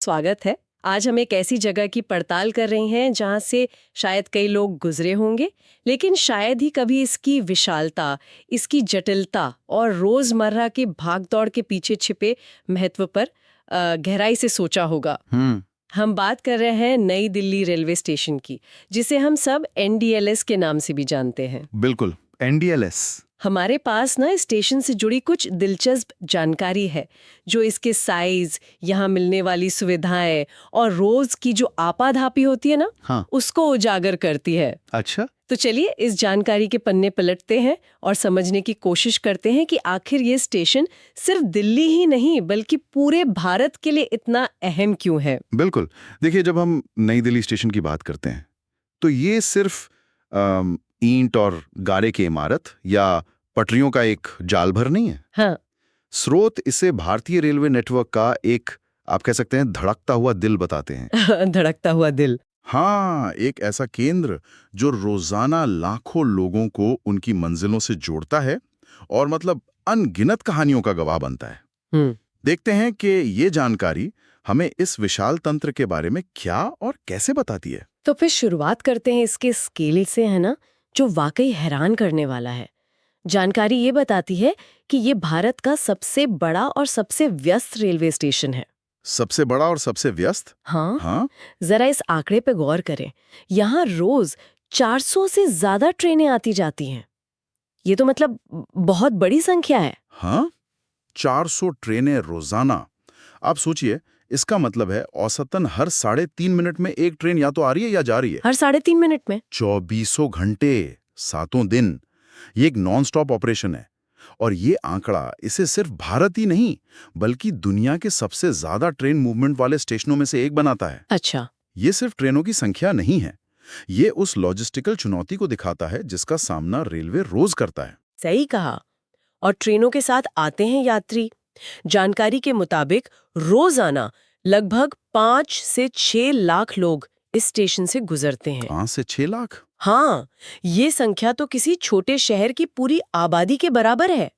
स्वागत है। आज हम एक ऐसी जगह की पड़ताल कर रहे हैं जहां से शायद कई लोग गुजरे होंगे, लेकिन शायद ही कभी इसकी विशालता, इसकी जटिलता और रोजमर्रा की भागदौड़ के पीछे छिपे महत्व पर गहराई से सोचा होगा। हम बात कर रहे हैं नई दिल्ली रेलवे स्टेशन की, जिसे हम सब एनडीएलएस के नाम से भी जानते हैं। बिल्कुल, एनडीएलएस। हमारे पास ना स्टेशन से जुड़ी कुछ दिलचस्प जानकारी है, जो इसके साइज, यहाँ मिलने वाली सुविधाएं और रोज की जो आपाधापी होती है ना, हाँ। उसको उजागर करती है। अच्छा, तो चलिए इस जानकारी के पन्ने पलटते हैं और समझने की कोशिश करते हैं कि आखिर ये स्टेशन सिर्फ दिल्ली ही नहीं बल्कि पूरे भारत के लिए इतना अहम क्यों है। बिल्कुल। देखिए, जब हम नई दिल्ली स्टेशन की बात करते हैं तो ये सिर्फ ईंट और गारे की इमारत या पटरियों का एक जाल भर नहीं है। हाँ। स्रोत इसे भारतीय रेलवे नेटवर्क का एक, आप कह सकते हैं, धड़कता हुआ दिल बताते हैं। धड़कता हुआ दिल। हाँ, एक ऐसा केंद्र जो रोजाना लाखों लोगों को उनकी मंजिलों से जोड़ता है और मतलब अनगिनत कहानियों का गवाह बनता है। देखते हैं कि ये जानकारी हमें इस विशाल तंत्र के बारे में क्या और कैसे बताती है। तो फिर शुरुआत करते हैं इसके स्केल से, है ना, जो वाकई हैरान करने वाला है। जानकारी ये बताती है कि ये भारत का सबसे बड़ा और सबसे व्यस्त रेलवे स्टेशन है। सबसे बड़ा और सबसे व्यस्त? हाँ। जरा इस आंकड़े पे गौर करें। यहाँ रोज 400 से ज्यादा ट्रेनें आती जाती हैं। ये तो मतलब बहुत बड़ी संख्या है। हाँ, 400 ट्रेनें रोजाना। आप सोचिए, इसका मतलब है औसतन हर 3.5 मिनट में एक ट्रेन या तो आ रही है या जा रही है। हर 3.5 मिनट में 24 घंटे, 7 दिन। ये एक नॉन स्टॉप ऑपरेशन है। और ये आंकड़ा इसे सिर्फ भारत ही नहीं बल्कि दुनिया के सबसे ज्यादा ट्रेन मूवमेंट वाले स्टेशनों में से एक बनाता है। अच्छा। ये सिर्फ ट्रेनों की संख्या नहीं है, ये उस लॉजिस्टिकल चुनौती को दिखाता है जिसका सामना रेलवे रोज करता है। सही कहा। और ट्रेनों के साथ आते हैं यात्री। जानकारी के मुताबिक रोजाना लगभग 5 से 6 लाख लोग इस स्टेशन से गुजरते हैं। 5 से 6 लाख? हाँ, ये संख्या तो किसी छोटे शहर की पूरी आबादी के बराबर है।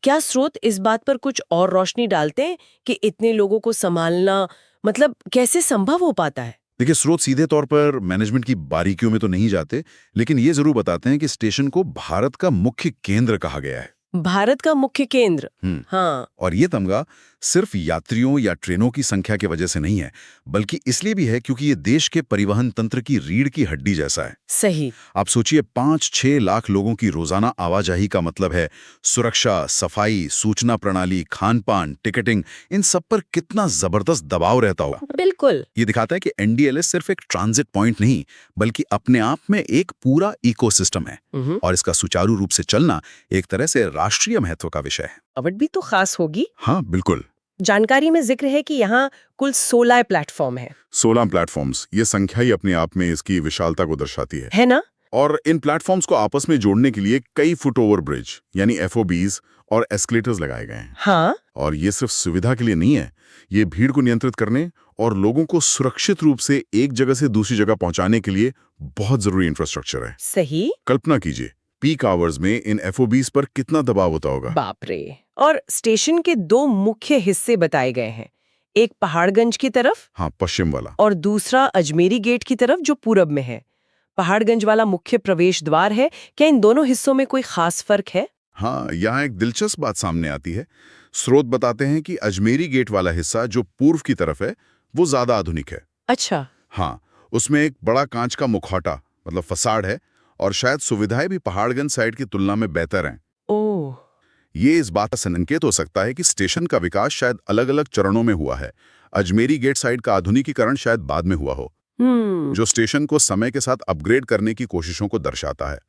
क्या स्रोत इस बात पर कुछ और रोशनी डालते हैं कि इतने लोगों को संभालना मतलब कैसे संभव हो पाता है? देखिए, स्रोत सीधे तौर पर मैनेजमेंट की बारीकियों में तो नहीं जाते, लेकिन ये जरूर बताते हैं कि स्टेशन को भारत का मुख्य केंद्र कहा गया है। भारत का मुख्य केंद्र। हाँ। और ये तमगा सिर्फ यात्रियों या ट्रेनों की संख्या की वजह से नहीं है, बल्कि इसलिए भी है क्योंकि ये देश के परिवहन तंत्र की रीढ़ की हड्डी जैसा है। सही। आप सोचिए, 5-6 लाख लोगों की रोजाना आवाजाही का मतलब है सुरक्षा, सफाई, सूचना प्रणाली, खान-पान, टिकटिंग, इन सब पर कितना जबरदस्त दबाव रहता होगा। बिल्कुल। ये दिखाता है कि एनडीएलएस सिर्फ एक ट्रांजिट पॉइंट नहीं बल्कि अपने आप में एक पूरा इकोसिस्टम है। और इसका सुचारू रूप से चलना एक तरह से राष्ट्रीय महत्व का विषय है। आवट भी तो खास होगी। हाँ, बिल्कुल। जानकारी में जिक्र है कि यहाँ कुल 16 प्लेटफॉर्म है। 16 प्लेटफॉर्म्स, ये संख्या ही अपने आप में इसकी विशालता को दर्शाती है ना? और इन प्लेटफॉर्म्स को आपस में जोड़ने के लिए कई फुट ओवर ब्रिज यानी एफओबीज और एस्केलेटर्स लगाए गए हैं। हाँ। और ये सिर्फ सुविधा के लिए नहीं है, ये भीड़ को नियंत्रित करने और लोगों को सुरक्षित रूप से एक जगह से दूसरी जगह पहुंचाने के लिए बहुत जरूरी इंफ्रास्ट्रक्चर है। सही। कल्पना कीजिए, पीक आवर्स में इन एफओबीज पर कितना दबाव होता होगा। बाप रे। और स्टेशन के 2 मुख्य हिस्से बताए गए हैं, एक पहाड़गंज की तरफ, हाँ, पश्चिम वाला, और दूसरा अजमेरी गेट की तरफ जो पूरब में है। पहाड़गंज वाला मुख्य प्रवेश द्वार है। क्या इन दोनों हिस्सों में कोई खास फर्क है? हाँ, यहाँ एक दिलचस्प बात सामने आती है। स्रोत बताते हैं कि अजमेरी गेट वाला हिस्सा जो पूर्व की तरफ है वो ज्यादा आधुनिक है। अच्छा। हाँ, उसमें एक बड़ा कांच का मुखौटा मतलब फसाड है और शायद सुविधाएं भी पहाड़गंज साइड की तुलना में बेहतर हैं। ओह। ये इस बात का संकेत हो सकता है कि स्टेशन का विकास शायद अलग-अलग चरणों में हुआ है। अजमेरी गेट साइड का आधुनिकीकरण शायद बाद में हुआ हो, जो स्टेशन को समय के साथ अपग्रेड करने की कोशिशों को दर्शाता है।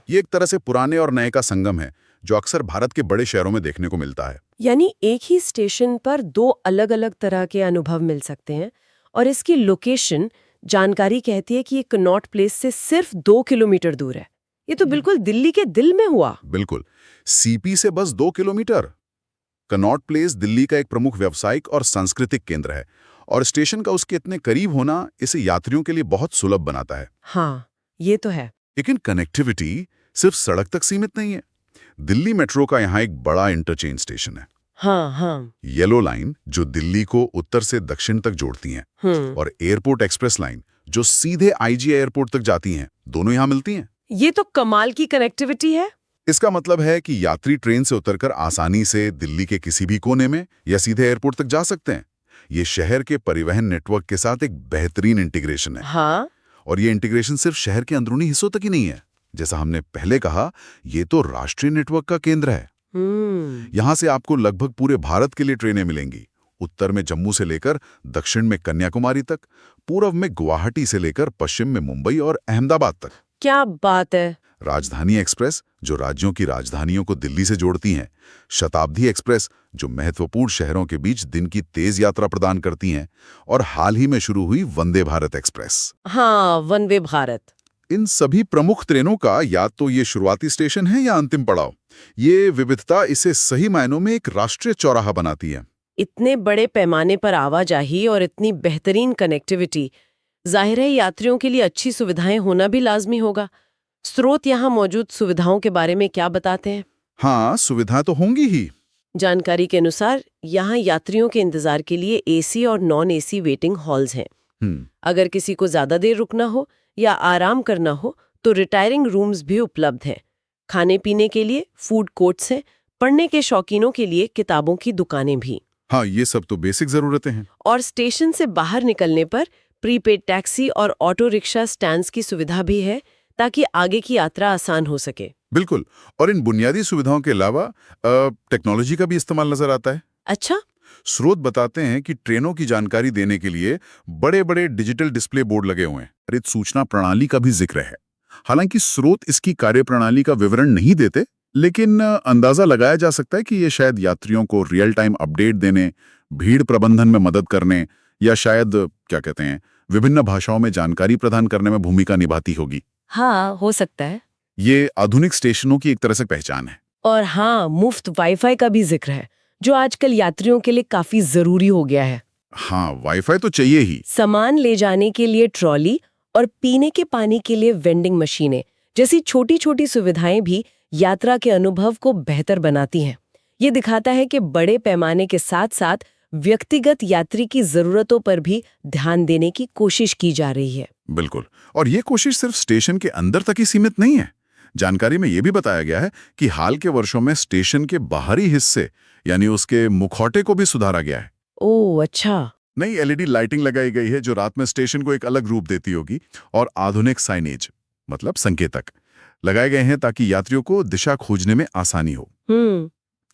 ये एक तरह से पुराने और नए का संगम है जो अक्सर भारत के बड़े शहरों में देखने को मिलता है। यानी एक ही स्टेशन पर 2 अलग-अलग तरह के अनुभव मिल सकते हैं। और इसकी लोकेशन, जानकारी कहती है कि ये कनॉट प्लेस से सिर्फ 2 किलोमीटर दूर है। ये तो बिल्कुल दिल्ली के दिल में हुआ। बिल्कुल, सीपी से बस 2 किलोमीटर। कनॉट प्लेस दिल्ली का एक प्रमुख व्यावसायिक और सांस्कृतिक केंद्र है और स्टेशन का उसके इतने करीब होना इसे यात्रियों के लिए बहुत सुलभ बनाता है। हाँ, ये तो है। लेकिन कनेक्टिविटी सिर्फ सड़क तक सीमित नहीं है। दिल्ली मेट्रो का यहाँ एक बड़ा इंटरचेंज स्टेशन है। हाँ हाँ। येलो लाइन जो दिल्ली को उत्तर से दक्षिण तक जोड़ती हैं, और एयरपोर्ट एक्सप्रेस लाइन जो सीधे आईजी एयरपोर्ट तक जाती हैं, दोनों यहां मिलती हैं। ये तो कमाल की कनेक्टिविटी है। इसका मतलब है कि यात्री ट्रेन से उतरकर आसानी से दिल्ली के किसी भी कोने में या सीधे एयरपोर्ट तक जा सकते हैं। ये शहर के परिवहन नेटवर्क के साथ एक बेहतरीन इंटीग्रेशन है। हाँ। और ये इंटीग्रेशन सिर्फ शहर के अंदरूनी हिस्सों तक ही नहीं है। जैसा हमने पहले कहा, ये तो राष्ट्रीय नेटवर्क का केंद्र है। यहां से आपको लगभग पूरे भारत के लिए ट्रेनें मिलेंगी। उत्तर में जम्मू से लेकर दक्षिण में कन्याकुमारी तक, पूर्व में गुवाहाटी से लेकर पश्चिम में मुंबई और अहमदाबाद तक। क्या बात है। राजधानी एक्सप्रेस जो राज्यों की राजधानियों को दिल्ली से जोड़ती हैं, शताब्दी एक्सप्रेस जो महत्वपूर्ण शहरों के बीच दिन की तेज यात्रा प्रदान करती हैं, और हाल ही में शुरू हुई वंदे भारत एक्सप्रेस। हाँ, वंदे भारत। इन सभी प्रमुख ट्रेनों का या तो ये शुरुआती स्टेशन है या अंतिम पड़ाव। ये विविधता इसे सही मायनों में एक राष्ट्रीय चौराहा बनाती है। इतने बड़े पैमाने पर आवाजाही और इतनी बेहतरीन कनेक्टिविटी, जाहिर है यात्रियों के लिए अच्छी सुविधाएं होना भी लाजमी होगा। स्रोत यहाँ मौजूद सुविधाओं के बारे में क्या बताते हैं? हाँ, सुविधा तो होंगी ही। जानकारी के अनुसार यहाँ यात्रियों के इंतजार के लिए एसी और नॉन एसी वेटिंग हॉल्स हैं। अगर किसी को ज्यादा देर रुकना हो या आराम करना हो तो रिटायरिंग रूम्स भी उपलब्ध हैं। खाने पीने के लिए फूड कोर्ट्स हैं। पढ़ने के शौकीनों के लिए किताबों की दुकानें भी। हाँ, ये सब तो बेसिक जरूरतें हैं। और स्टेशन से बाहर निकलने पर प्रीपेड टैक्सी और ऑटो रिक्शा स्टैंड्स की सुविधा भी है, ताकि आगे की यात्रा आसान हो सके। बिल्कुल। और इन बुनियादी सुविधाओं के अलावा टेक्नोलॉजी का भी इस्तेमाल नजर आता है। अच्छा। स्रोत बताते हैं कि ट्रेनों की जानकारी देने के लिए बड़े बड़े डिजिटल डिस्प्ले बोर्ड लगे हुए हैं। हरित सूचना प्रणाली का भी जिक्र है। हालांकि स्रोत इसकी कार्यप्रणाली का विवरण नहीं देते, लेकिन अंदाजा लगाया जा सकता है कि ये शायद यात्रियों को रियल टाइम अपडेट देने, भीड़ प्रबंधन में मदद करने, या शायद क्या कहते हैं, विभिन्न भाषाओं में जानकारी प्रदान करने में भूमिका निभाती होगी। हाँ, हो सकता है। ये आधुनिक स्टेशनों की एक तरह से पहचान है। और हाँ, मुफ्त वाईफाई का भी जिक्र है, जो आजकल यात्रियों के लिए काफी जरूरी हो गया है। हाँ, वाईफाई तो चाहिए ही। सामान ले जाने के लिए ट्रॉली और पीने के पानी के लिए वेंडिंग मशीनें जैसी छोटी छोटी सुविधाएं भी यात्रा के अनुभव को बेहतर बनाती हैं। ये दिखाता है कि बड़े पैमाने के साथ साथ व्यक्तिगत यात्री की जरूरतों पर भी ध्यान देने की कोशिश की जा रही है। बिल्कुल। और ये कोशिश सिर्फ स्टेशन के अंदर तक ही सीमित नहीं है। जानकारी में यह भी बताया गया है कि हाल के वर्षों में स्टेशन के बाहरी हिस्से यानी उसके मुखौटे को भी सुधारा गया है। ओह, अच्छा। नई एलईडी लाइटिंग लगाई गई है जो रात में स्टेशन को एक अलग रूप देती होगी, और आधुनिक साइनेज मतलब संकेतक लगाए गए हैं ताकि यात्रियों को दिशा खोजने में आसानी हो।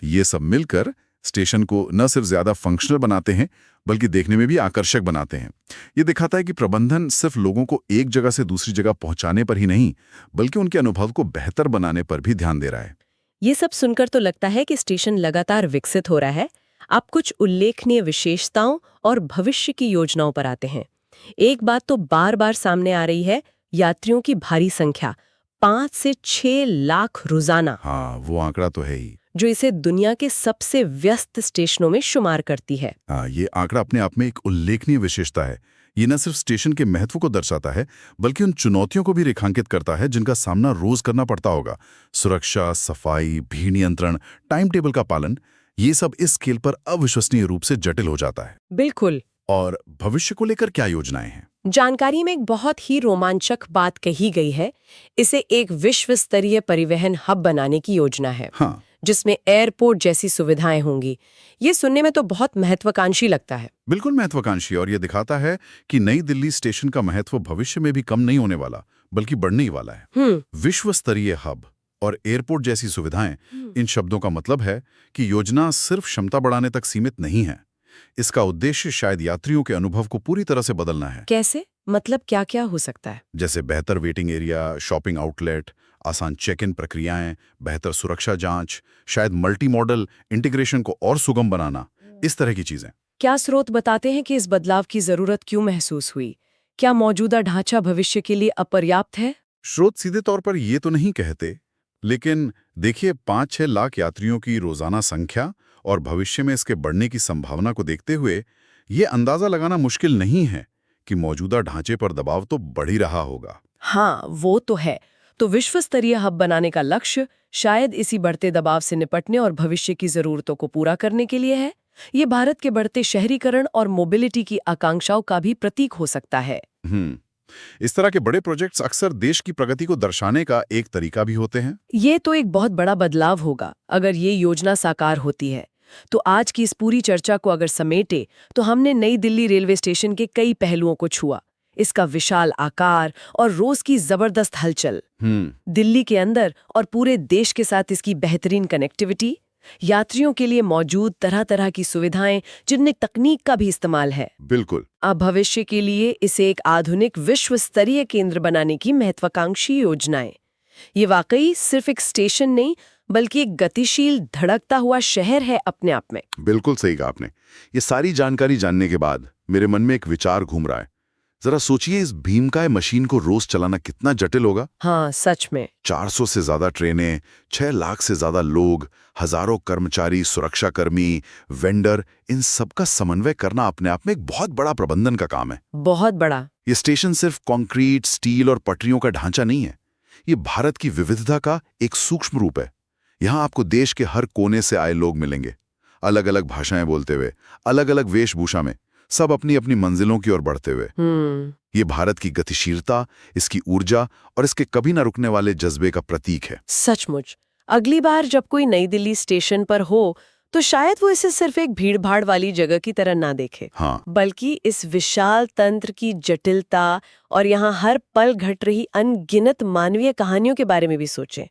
ये सब मिलकर स्टेशन को न सिर्फ ज्यादा फंक्शनल बनाते हैं, बल्कि देखने में भी आकर्षक बनाते हैं। ये दिखाता है कि प्रबंधन सिर्फ लोगों को एक जगह से दूसरी जगह पहुंचाने पर ही नहीं, बल्कि उनके अनुभव को बेहतर बनाने पर भी ध्यान दे रहा है। ये सब सुनकर तो लगता है कि स्टेशन लगातार विकसित हो रहा है। आप कुछ उल्लेखनीय विशेषताओं और भविष्य की योजनाओं पर आते हैं। एक बात तो बार बार सामने आ रही है, यात्रियों की भारी संख्या 5 से 6 लाख रोजाना। हाँ, वो आंकड़ा तो है ही, जो इसे दुनिया के सबसे व्यस्त स्टेशनों में शुमार करती है। हाँ, ये आंकड़ा अपने आप में एक उल्लेखनीय विशेषता है। ये न सिर्फ स्टेशन के महत्व को दर्शाता है, बल्कि उन चुनौतियों को भी रेखांकित करता है जिनका सामना रोज करना पड़ता होगा। सुरक्षा, सफाई, भीड़ नियंत्रण, टाइम टेबल का पालन, ये सब इस स्केल पर अविश्वसनीय रूप से जटिल हो जाता है। बिल्कुल। और भविष्य को लेकर क्या योजनाएं हैं? जानकारी में एक बहुत ही रोमांचक बात कही गई है। इसे एक विश्व स्तरीय परिवहन हब बनाने की योजना है। हाँ, जिसमें एयरपोर्ट जैसी सुविधाएं होंगी। ये सुनने में तो बहुत महत्वाकांक्षी लगता है। बिल्कुल महत्वाकांक्षी, और ये दिखाता है कि नई दिल्ली स्टेशन का महत्व भविष्य में भी कम नहीं होने वाला, बल्कि बढ़ने ही वाला है। विश्व स्तरीय हब और एयरपोर्ट जैसी सुविधाएं, इन शब्दों का मतलब है कि योजना सिर्फ क्षमता बढ़ाने तक सीमित नहीं है। इसका उद्देश्य शायद यात्रियों के अनुभव को पूरी तरह से बदलना है। कैसे? मतलब क्या क्या हो सकता है? जैसे बेहतर वेटिंग एरिया, शॉपिंग आउटलेट, आसान चेक इन प्रक्रियाएं, बेहतर सुरक्षा जांच, शायद मल्टी मॉडल इंटीग्रेशन को और सुगम बनाना, इस तरह की चीजें। क्या स्रोत बताते हैं कि इस बदलाव की जरूरत क्यों महसूस हुई? क्या मौजूदा ढांचा भविष्य के लिए अपर्याप्त है? स्रोत सीधे तौर पर ये तो नहीं कहते, लेकिन देखिए 5-6 लाख यात्रियों की रोजाना संख्या और भविष्य में इसके बढ़ने की संभावना को देखते हुए ये अंदाजा लगाना मुश्किल नहीं है कि मौजूदा ढांचे पर दबाव तो बढ़ ही रहा होगा। हाँ, वो तो है। तो विश्व स्तरीय हब बनाने का लक्ष्य शायद इसी बढ़ते दबाव से निपटने और भविष्य की जरूरतों को पूरा करने के लिए है। ये भारत के बढ़ते शहरीकरण और मोबिलिटी की आकांक्षाओं का भी प्रतीक हो सकता है। इस तरह के बड़े प्रोजेक्ट्स अक्सर देश की प्रगति को दर्शाने का एक तरीका भी होते हैं। ये तो एक बहुत बड़ा बदलाव होगा अगर ये योजना साकार होती है। तो आज की इस पूरी चर्चा को अगर समेटे तो हमने नई दिल्ली रेलवे स्टेशन के कई पहलुओं को छुआ, इसका विशाल आकार और रोज की जबरदस्त हलचल, दिल्ली के अंदर और पूरे देश के साथ इसकी बेहतरीन कनेक्टिविटी, यात्रियों के लिए मौजूद तरह तरह की सुविधाएं जिनमें तकनीक का भी इस्तेमाल है। बिल्कुल। अब भविष्य के लिए इसे एक आधुनिक विश्व स्तरीय केंद्र बनाने की महत्वाकांक्षी योजनाएं। ये वाकई सिर्फ एक स्टेशन नहीं बल्कि एक गतिशील धड़कता हुआ शहर है अपने आप में। बिल्कुल सही कहा आपने। ये सारी जानकारी जानने के बाद मेरे मन में एक विचार घूम रहा है। जरा सोचिए, इस भीमकाय मशीन को रोज चलाना कितना जटिल होगा। हाँ, सच में। 400 से ज्यादा ट्रेनें, 6 लाख से ज्यादा लोग, हजारों कर्मचारी, सुरक्षाकर्मी, वेंडर, इन सबका समन्वय करना अपने आप में एक बहुत बड़ा प्रबंधन का काम है। बहुत बड़ा। ये स्टेशन सिर्फ कंक्रीट, स्टील और पटरियों का ढांचा नहीं है। ये भारत की विविधता का एक सूक्ष्म रूप है। यहाँ आपको देश के हर कोने से आए लोग मिलेंगे, अलग अलग भाषाएं बोलते हुए, अलग अलग वेशभूषा में, सब अपनी अपनी मंजिलों की ओर बढ़ते हुए। ये भारत की गतिशीलता, इसकी ऊर्जा और इसके कभी न रुकने वाले जज्बे का प्रतीक है। सचमुच। अगली बार जब कोई नई दिल्ली स्टेशन पर हो तो शायद वो इसे सिर्फ एक भीड़-भाड़ वाली जगह की तरह ना देखे, बल्कि इस विशाल तंत्र की जटिलता और यहाँ हर पल घट रही अनगिनत मानवीय कहानियों के बारे में भी सोचे।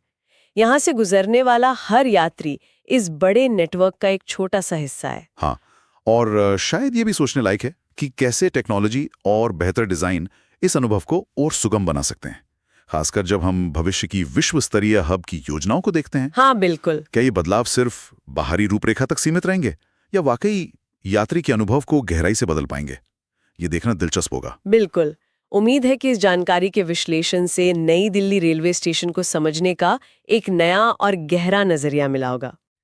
यहाँ से गुजरने वाला हर यात्री इस बड़े नेटवर्क का एक छोटा सा हिस्सा है। हाँ, और शायद ये भी सोचने लायक है कि कैसे टेक्नोलॉजी और बेहतर डिजाइन इस अनुभव को और सुगम बना सकते हैं, खासकर जब हम भविष्य की विश्व स्तरीय हब की योजनाओं को देखते हैं। हाँ, बिल्कुल। क्या ये बदलाव सिर्फ बाहरी रूपरेखा तक सीमित रहेंगे या वाकई यात्री के अनुभव को गहराई से बदल पाएंगे? ये देखना दिलचस्प होगा। बिल्कुल। उम्मीद है कि इस जानकारी के विश्लेषण से नई दिल्ली रेलवे स्टेशन को समझने का एक नया और गहरा नजरिया मिला होगा।